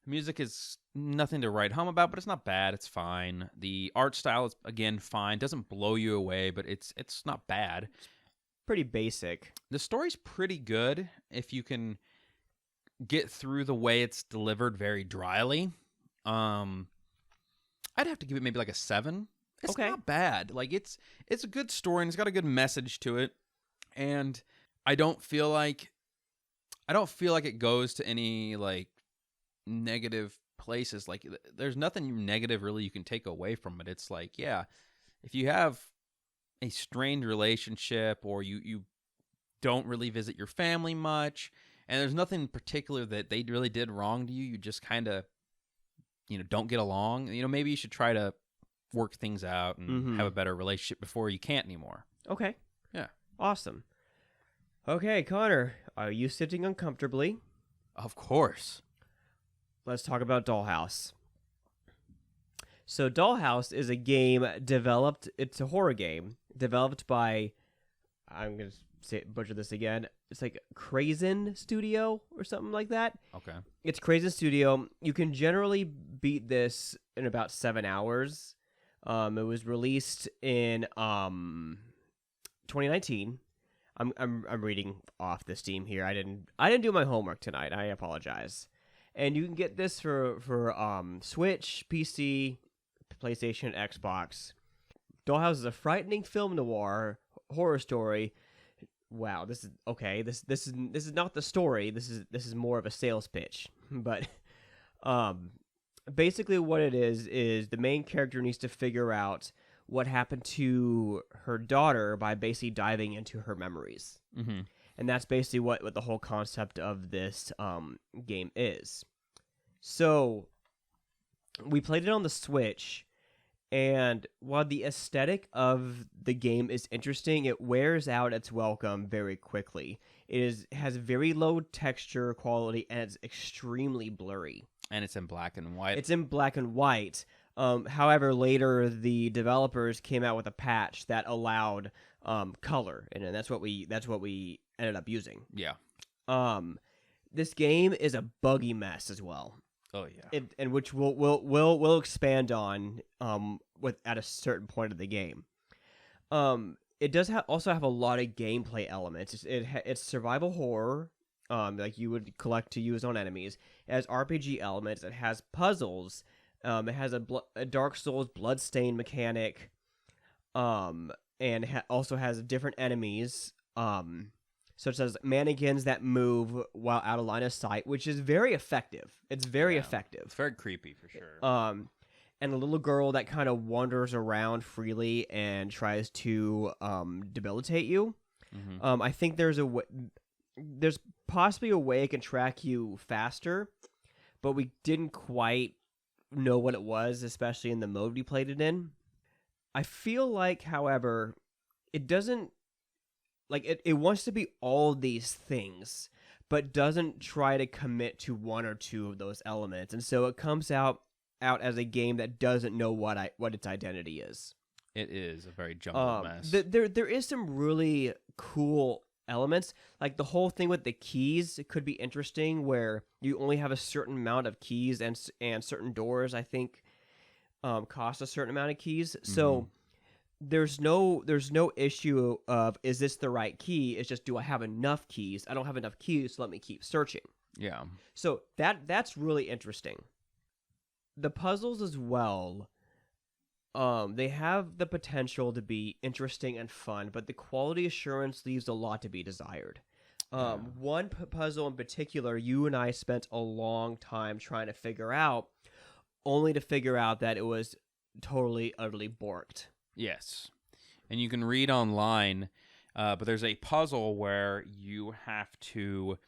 [SPEAKER 3] Music is nothing to write home about, but it's not bad. It's fine. The art style is, again, fine. Doesn't blow you away, but it's not bad.
[SPEAKER 1] Pretty basic.
[SPEAKER 3] The story's pretty good if you can get through the way it's delivered very dryly. I'd have to give it maybe like a 7. It's
[SPEAKER 1] okay.
[SPEAKER 3] Not bad. Like it's a good story and it's got a good message to it. And I don't feel like it goes to any like negative places. Like there's nothing negative really you can take away from it. It's like, yeah, if you have a strained relationship or you don't really visit your family much and there's nothing in particular that they really did wrong to you, you just kind of don't get along, maybe you should try to work things out and have a better relationship before you can't anymore.
[SPEAKER 1] Okay.
[SPEAKER 3] Yeah.
[SPEAKER 1] Awesome. Okay, Connor, are you sitting uncomfortably?
[SPEAKER 3] Of course.
[SPEAKER 1] Let's talk about Dollhouse. So Dollhouse is a game it's a horror game developed by, I'm going to butcher this again, it's like Krazen Studio or something like that.
[SPEAKER 3] Okay.
[SPEAKER 1] It's Krazen Studio. You can generally beat this in about 7 hours. It was released in 2019. I'm reading off the Steam here. I didn't do my homework tonight. I apologize. And you can get this for Switch, PC, PlayStation, Xbox. Dollhouse is a frightening film noir horror story. Wow, this is okay. This is not the story. This is more of a sales pitch. But basically what it is the main character needs to figure out what happened to her daughter by basically diving into her memories.
[SPEAKER 3] Mm-hmm.
[SPEAKER 1] And that's basically what the whole concept of this game is. So we played it on the Switch, and while the aesthetic of the game is interesting, it wears out its welcome very quickly. It has very low texture quality, and it's extremely blurry.
[SPEAKER 3] And it's in black and white.
[SPEAKER 1] It's in black and white. However, later the developers came out with a patch that allowed color, and that's what we ended up using.
[SPEAKER 3] Yeah.
[SPEAKER 1] This game is a buggy mess as well.
[SPEAKER 3] Oh yeah.
[SPEAKER 1] And which we'll expand on at a certain point of the game. It does also have a lot of gameplay elements. It's survival horror. Like you would collect to use on enemies. It has RPG elements. It has puzzles. It has a Dark Souls Bloodstained mechanic. And also has different enemies. Such as mannequins that move while out of line of sight, which is very effective. It's very effective.
[SPEAKER 3] It's very creepy for sure.
[SPEAKER 1] And a little girl that kind of wanders around freely and tries to debilitate you.
[SPEAKER 3] Mm-hmm.
[SPEAKER 1] I think there's possibly a way it can track you faster, but we didn't quite know what it was, especially in the mode we played it in. I feel like, however, it doesn't like it wants to be all these things, but doesn't try to commit to one or two of those elements, and so it comes out as a game that doesn't know what its identity is.
[SPEAKER 3] It is a very jumbled mess.
[SPEAKER 1] There is some really cool elements, like the whole thing with the keys. It could be interesting, where you only have a certain amount of keys, and certain doors, I think, cost a certain amount of keys. So there's no issue of, is this the right key? It's just, do I have enough keys? I don't have enough keys, so let me keep searching.
[SPEAKER 3] Yeah.
[SPEAKER 1] So that's really interesting. The puzzles as well, they have the potential to be interesting and fun, but the quality assurance leaves a lot to be desired. One puzzle in particular, you and I spent a long time trying to figure out, only to figure out that it was totally, utterly borked.
[SPEAKER 3] Yes. And you can read online, but there's a puzzle where you have to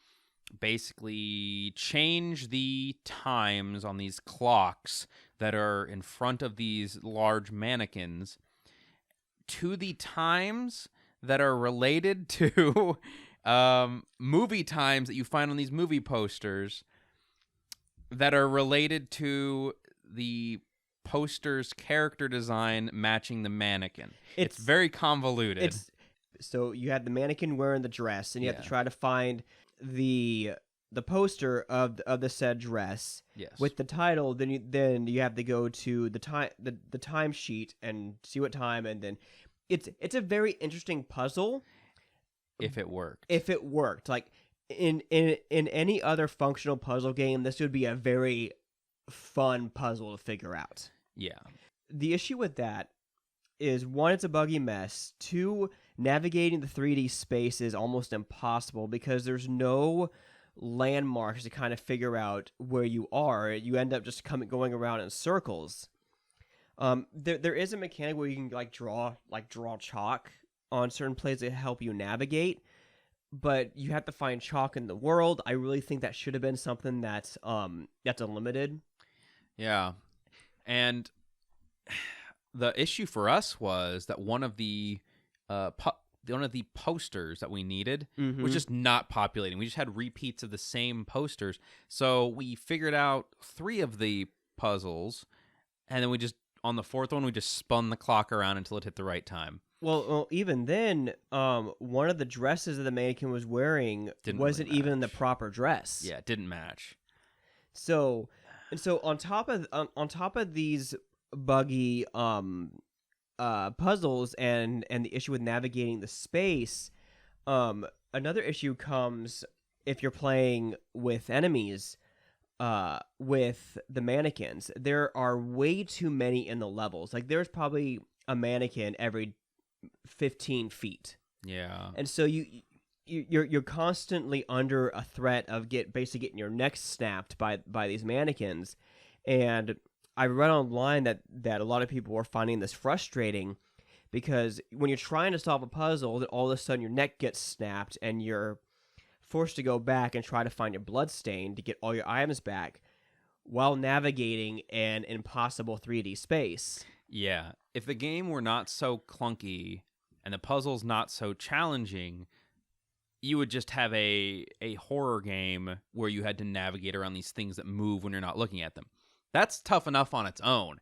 [SPEAKER 3] basically change the times on these clocks that are in front of these large mannequins to the times that are related to movie times that you find on these movie posters that are related to the poster's character design matching the mannequin. It's very convoluted.
[SPEAKER 1] So you had the mannequin wearing the dress, and you have to try to find the poster of the said dress with the title. Then you have to go to the time sheet and see what time, and then it's a very interesting puzzle.
[SPEAKER 3] If it worked, like in any other functional puzzle game, this would be a very fun puzzle to figure out. Yeah.
[SPEAKER 1] The issue with that is, one, it's a buggy mess. Two, navigating the 3D space is almost impossible because there's no landmarks to kind of figure out where you are. You end up just going around in circles. There is a mechanic where you can draw chalk on certain places to help you navigate, but you have to find chalk in the world. I really think that should have been something that's unlimited.
[SPEAKER 3] Yeah. And the issue for us was that one of the posters that we needed was just not populating. We just had repeats of the same posters. So we figured out 3 of the puzzles, and then on the 4th one, we just spun the clock around until it hit the right time.
[SPEAKER 1] Well, even then, one of the dresses that the mannequin was wearing wasn't really even the proper dress.
[SPEAKER 3] Yeah, it didn't match.
[SPEAKER 1] So on top of these buggy puzzles and the issue with navigating the space, another issue comes if you're playing with enemies, with the mannequins. There are way too many in the levels. Like, there's probably a mannequin every 15 feet.
[SPEAKER 3] Yeah.
[SPEAKER 1] And so you're constantly under a threat of basically getting your neck snapped by these mannequins. And I read online that a lot of people were finding this frustrating, because when you're trying to solve a puzzle, that all of a sudden your neck gets snapped and you're forced to go back and try to find your blood stain to get all your items back while navigating an impossible 3D space.
[SPEAKER 3] Yeah. If the game were not so clunky and the puzzles not so challenging, you would just have a horror game where you had to navigate around these things that move when you're not looking at them. That's tough enough on its own.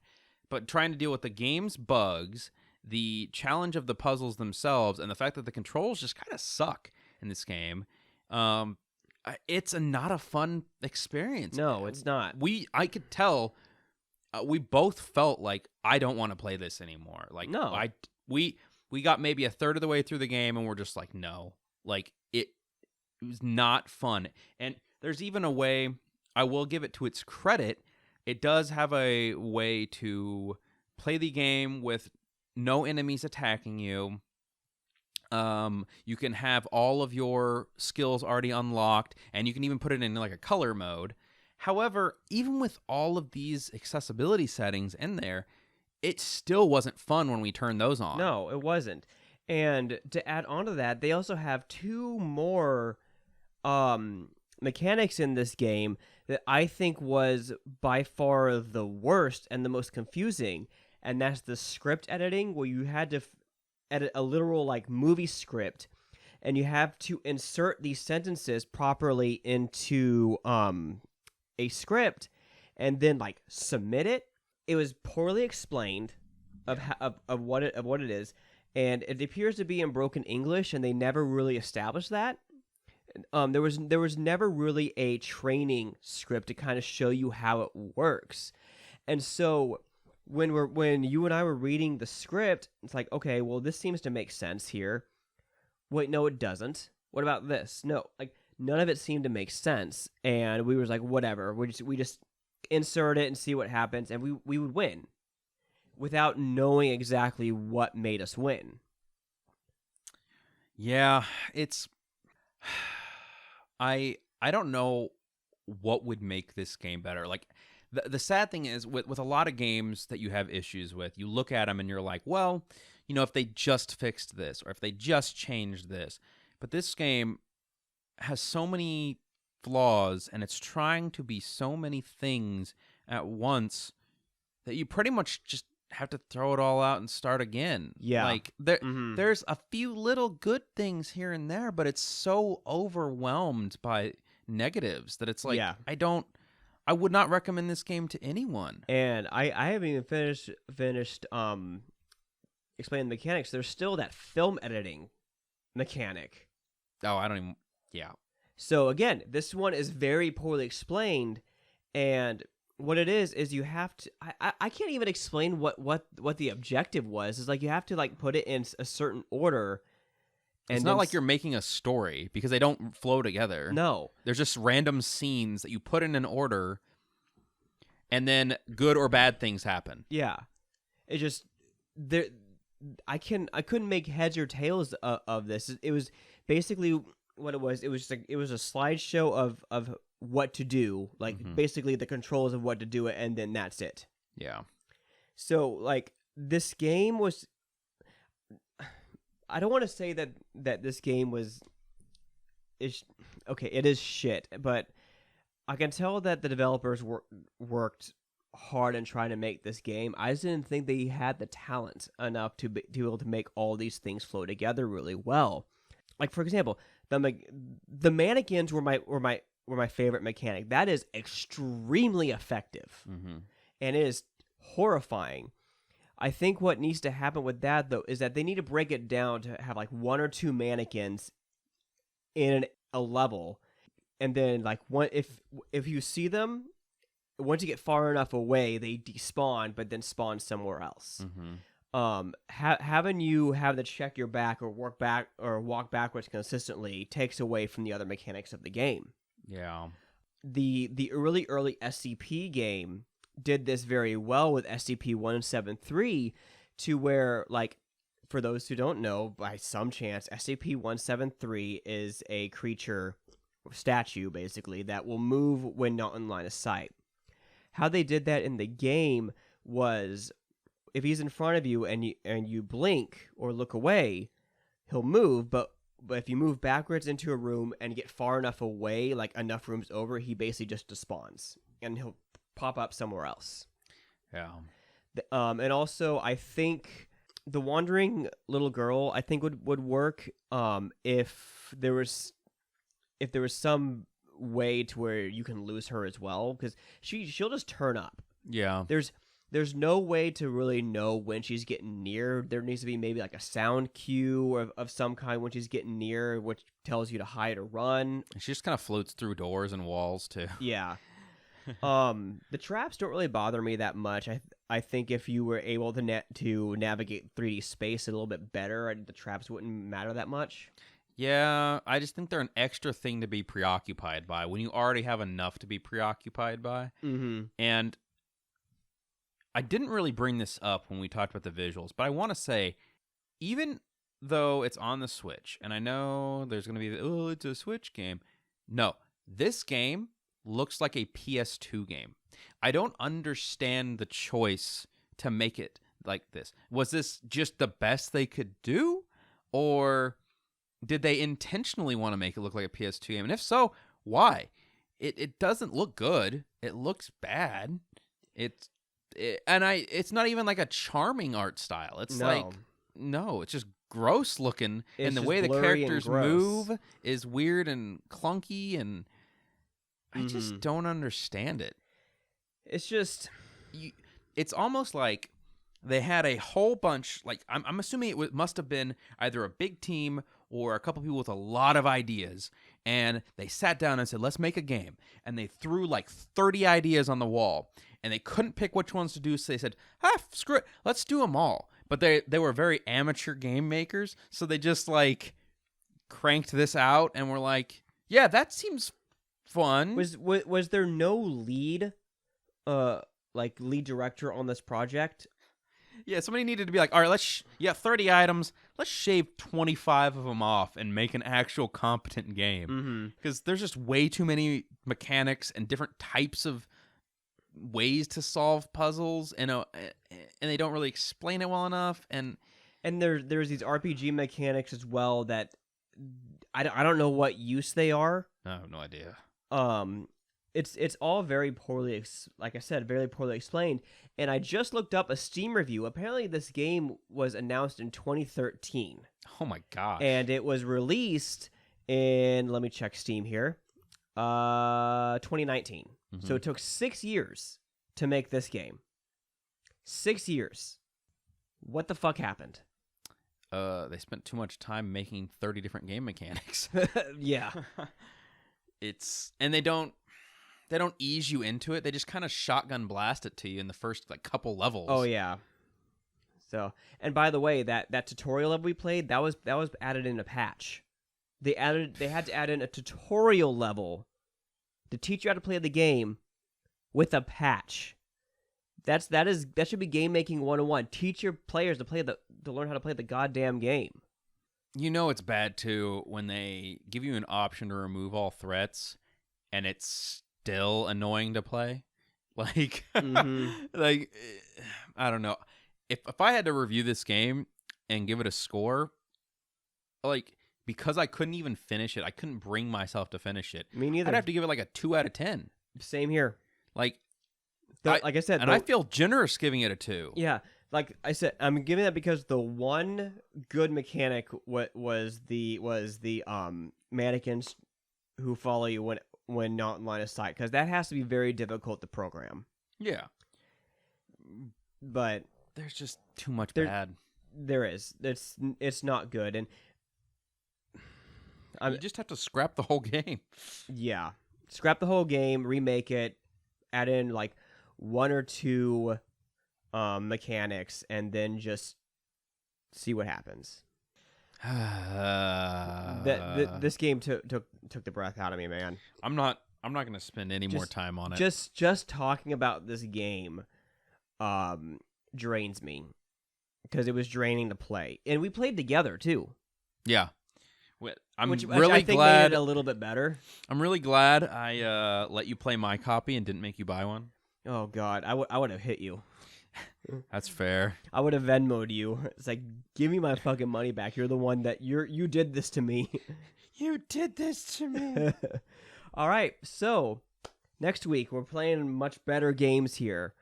[SPEAKER 3] But trying to deal with the game's bugs, the challenge of the puzzles themselves, and the fact that the controls just kind of suck in this game, it's not a fun experience.
[SPEAKER 1] No, it's not.
[SPEAKER 3] I could tell we both felt like, I don't want to play this anymore. Like,
[SPEAKER 1] no.
[SPEAKER 3] We got maybe a third of the way through the game and we're just like, no. Like, it was not fun. And there's even a way, I will give it to its credit, it does have a way to play the game with no enemies attacking you. You can have all of your skills already unlocked, and you can even put it in like a color mode. However, even with all of these accessibility settings in there, it still wasn't fun when we turned those on.
[SPEAKER 1] No, it wasn't. And to add on to that, they also have 2 more mechanics in this game that I think was by far the worst and the most confusing, and that's the script editing, where you had to edit a literal like movie script, and you have to insert these sentences properly into a script, and then like submit it. It was poorly explained of what it is, and it appears to be in broken English, and they never really established that. There was never really a training script to kind of show you how it works, and so when you and I were reading the script, it's like, okay, well, this seems to make sense here. Wait, no, it doesn't. What about this? No, like none of it seemed to make sense, and we was like, whatever. We just insert it and see what happens, and we would win without knowing exactly what made us win.
[SPEAKER 3] Yeah, it's I don't know what would make this game better. Like the sad thing is with a lot of games that you have issues with, you look at them and you're like, well, if they just fixed this or if they just changed this. But this game has so many flaws and it's trying to be so many things at once that you pretty much just have to throw it all out and start again.
[SPEAKER 1] Yeah.
[SPEAKER 3] Like there's a few little good things here and there, but it's so overwhelmed by negatives that it's like,
[SPEAKER 1] Yeah.
[SPEAKER 3] I would not recommend this game to anyone.
[SPEAKER 1] And I haven't even finished explaining the mechanics. There's still that film editing mechanic.
[SPEAKER 3] Oh, I don't even. Yeah.
[SPEAKER 1] So again, this one is very poorly explained, and what it is you have to. I can't even explain what the objective was. It's like you have to like put it in a certain order. And
[SPEAKER 3] it's not like you're making a story because they don't flow together.
[SPEAKER 1] No.
[SPEAKER 3] There's just random scenes that you put in an order, and then good or bad things happen.
[SPEAKER 1] Yeah. It just there. I couldn't make heads or tails of this. It was basically what it was. It was like it was a slideshow of what to do, like basically the controls of what to do, and then that's it.
[SPEAKER 3] Yeah.
[SPEAKER 1] So like this game was. I don't want to say that this game is okay. It is shit, but I can tell that the developers worked hard in trying to make this game. I just didn't think they had the talent enough to be able to make all these things flow together really well. Like for example, the mannequins were my favorite mechanic. That is extremely effective, and it is horrifying. I think what needs to happen with that, though, is that they need to break it down to have like one or two mannequins in a level, and then like one if you see them, once you get far enough away, they despawn, but then spawn somewhere else. Having you have to check your back or walk backwards consistently takes away from the other mechanics of the game.
[SPEAKER 3] Yeah.
[SPEAKER 1] The early SCP game did this very well with SCP-173 to where, like, for those who don't know, by some chance, SCP-173 is a creature, statue, basically, that will move when not in line of sight. How they did that in the game was, if he's in front of you and you blink or look away, he'll move, but if you move backwards into a room and get far enough away, like enough rooms over, he basically just despawns, and he'll pop up somewhere else.
[SPEAKER 3] Yeah.
[SPEAKER 1] And also, I think the wandering little girl, I think would work if there was some way to where you can lose her as well, because she'll just turn up.
[SPEAKER 3] Yeah.
[SPEAKER 1] There's no way to really know when she's getting near. There needs to be maybe like a sound cue of some kind when she's getting near, which tells you to hide or run.
[SPEAKER 3] She just kind of floats through doors and walls too.
[SPEAKER 1] Yeah. The traps don't really bother me that much. I think if you were able to navigate 3D space a little bit better, the traps wouldn't matter that much.
[SPEAKER 3] Yeah, I just think they're an extra thing to be preoccupied by when you already have enough to be preoccupied by. And I didn't really bring this up when we talked about the visuals, but I want to say, even though it's on the Switch, and I know there's going to be, it's a Switch game. No, this game looks like a PS2 game. I don't understand the choice to make it like this. Was this just the best they could do? Or did they intentionally want to make it look like a PS2 game? And if so, why? It doesn't look good. It looks bad. It's not even like a charming art style. It's it's just gross looking,
[SPEAKER 1] It's
[SPEAKER 3] and the
[SPEAKER 1] just
[SPEAKER 3] way the
[SPEAKER 1] blurry and
[SPEAKER 3] characters
[SPEAKER 1] gross.
[SPEAKER 3] move is weird and clunky, and I just don't understand it.
[SPEAKER 1] It's just...
[SPEAKER 3] It's almost like they had a whole bunch, like, I'm assuming it must have been either a big team or a couple people with a lot of ideas, and they sat down and said, let's make a game. And they threw like 30 ideas on the wall, and they couldn't pick which ones to do, so they said, screw it, let's do them all. But they were very amateur game makers, so they just like cranked this out and were like, yeah, that seems fun.
[SPEAKER 1] Was there no lead director on this project?
[SPEAKER 3] Yeah, somebody needed to be like, all right, you got 30 items. Let's shave 25 of them off and make an actual competent game. Because there's just way too many mechanics and different types of ways to solve puzzles, and they don't really explain it well enough. And
[SPEAKER 1] there's these RPG mechanics as well that I don't know what use they are.
[SPEAKER 3] I have no idea.
[SPEAKER 1] It's all very poorly, like I said, very poorly explained. And I just looked up a Steam review. Apparently, this game was announced in 2013.
[SPEAKER 3] Oh my gosh!
[SPEAKER 1] And it was released in, let me check Steam here, 2019. So it took 6 years to make this game. 6 years. What the fuck happened?
[SPEAKER 3] They spent too much time making 30 different game mechanics.
[SPEAKER 1] Yeah.
[SPEAKER 3] And they don't ease you into it. They just kind of shotgun blast it to you in the first like couple levels.
[SPEAKER 1] Oh yeah. So, and by the way, that tutorial level we played, that was added in a patch. They had to add in a tutorial level to teach you how to play the game with a patch. That should be game making 101. Teach your players to learn how to play the goddamn game.
[SPEAKER 3] You know it's bad too when they give you an option to remove all threats and it's still annoying to play. Like like I don't know. If I had to review this game and give it a score, like, because I couldn't even finish it, I couldn't bring myself to finish it.
[SPEAKER 1] Me neither.
[SPEAKER 3] I'd have to give it like a 2 out of 10.
[SPEAKER 1] Same here.
[SPEAKER 3] Like,
[SPEAKER 1] like I said,
[SPEAKER 3] I feel generous giving it a 2.
[SPEAKER 1] Yeah, like I said, I'm giving that because the one good mechanic was the mannequins who follow you when not in line of sight, because that has to be very difficult to program.
[SPEAKER 3] Yeah,
[SPEAKER 1] but
[SPEAKER 3] there's just too much bad.
[SPEAKER 1] There is. It's not good, and
[SPEAKER 3] you just have to scrap the whole game.
[SPEAKER 1] Yeah, scrap the whole game, remake it, add in like 1 or 2 mechanics, and then just see what happens. This game took the breath out of me, man.
[SPEAKER 3] I'm not going to spend any more time on it.
[SPEAKER 1] Just talking about this game drains me, because it was draining to play, and we played together too.
[SPEAKER 3] Yeah.
[SPEAKER 1] Which I think made it a little bit better.
[SPEAKER 3] I'm really glad I let you play my copy and didn't make you buy one.
[SPEAKER 1] Oh God, I would have hit you.
[SPEAKER 3] That's fair.
[SPEAKER 1] I would have Venmo'd you. It's like, give me my fucking money back. You're the one that you did this to me.
[SPEAKER 3] You did this to me.
[SPEAKER 1] All right, so next week we're playing much better games here.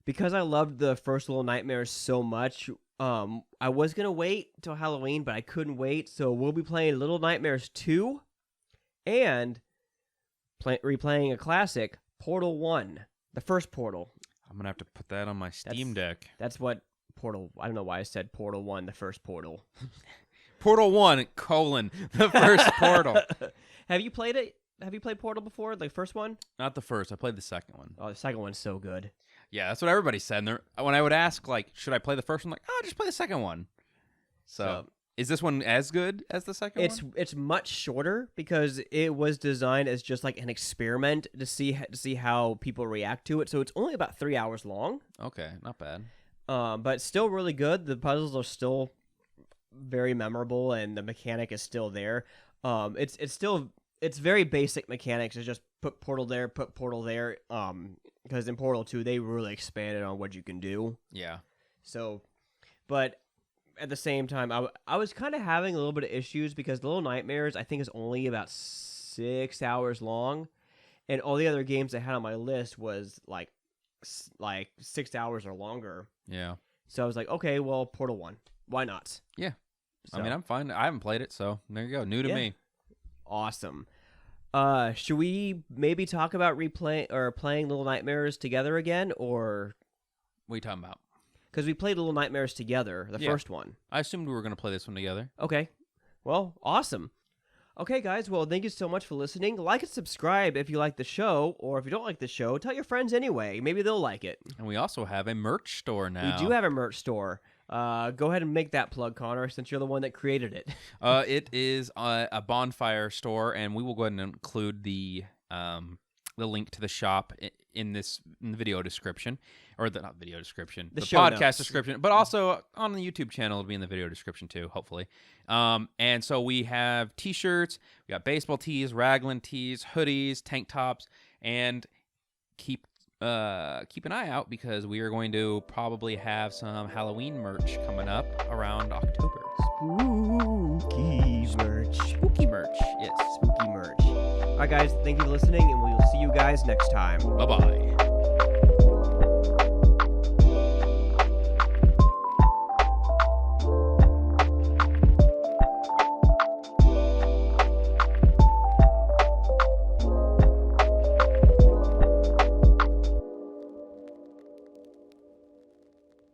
[SPEAKER 1] Because I loved the first Little Nightmares so much, I was gonna wait till Halloween, but I couldn't wait. So we'll be playing Little Nightmares 2, and replaying a classic, Portal 1, the first Portal.
[SPEAKER 3] I'm gonna have to put that on my Steam Deck.
[SPEAKER 1] That's what Portal. I don't know why I said Portal 1, the first Portal.
[SPEAKER 3] Portal 1, the first Portal.
[SPEAKER 1] Have you played it? Have you played Portal before, the first one?
[SPEAKER 3] Not the first. I played the second one.
[SPEAKER 1] Oh, the second one's so good.
[SPEAKER 3] Yeah, that's what everybody said. And when I would ask, like, should I play the first one? Like, just play the second one. So is this one as good as the second one?
[SPEAKER 1] It's much shorter because it was designed as just like an experiment to see how people react to it. So it's only about 3 hours long.
[SPEAKER 3] Okay, not bad.
[SPEAKER 1] But still really good. The puzzles are still very memorable, and the mechanic is still there. It's very basic mechanics. It's just put portal there, put portal there. Because in Portal 2 they really expanded on what you can do.
[SPEAKER 3] Yeah.
[SPEAKER 1] So, but at the same time, I was kind of having a little bit of issues because Little Nightmares, I think, is only about 6 hours long, and all the other games I had on my list was like 6 hours or longer.
[SPEAKER 3] Yeah.
[SPEAKER 1] So I was like, okay, well, Portal 1. Why not?
[SPEAKER 3] Yeah.
[SPEAKER 1] So,
[SPEAKER 3] I mean, I'm fine. I haven't played it, so there you go. New to me.
[SPEAKER 1] awesome. Should we maybe talk about replaying or playing Little Nightmares together again, or
[SPEAKER 3] What are you talking about?
[SPEAKER 1] because we played Little Nightmares together, the first one.
[SPEAKER 3] I assumed we were going to play this one together.
[SPEAKER 1] Okay. Well, awesome. Okay, guys. Well, thank you so much for listening. Like and subscribe if you like the show, or if you don't like the show, tell your friends anyway. Maybe they'll like it.
[SPEAKER 3] And we also have a merch store now.
[SPEAKER 1] We do have a merch store. Go ahead and make that plug, Connor, since you're the one that created it.
[SPEAKER 3] It is a bonfire store, and we will go ahead and include the link to the shop in the video description, or not video description, the
[SPEAKER 1] show
[SPEAKER 3] podcast
[SPEAKER 1] notes.
[SPEAKER 3] description, but also on the YouTube channel. It'll be in the video description too, hopefully. And so we have T-shirts, we got baseball tees, raglan tees, hoodies, tank tops, and keep an eye out because we are going to probably have some Halloween merch coming up around October.
[SPEAKER 1] Spooky merch.
[SPEAKER 3] Spooky merch, yes.
[SPEAKER 1] Spooky merch. All right, guys. Thank you for listening, and we'll see you guys next time.
[SPEAKER 3] Bye-bye.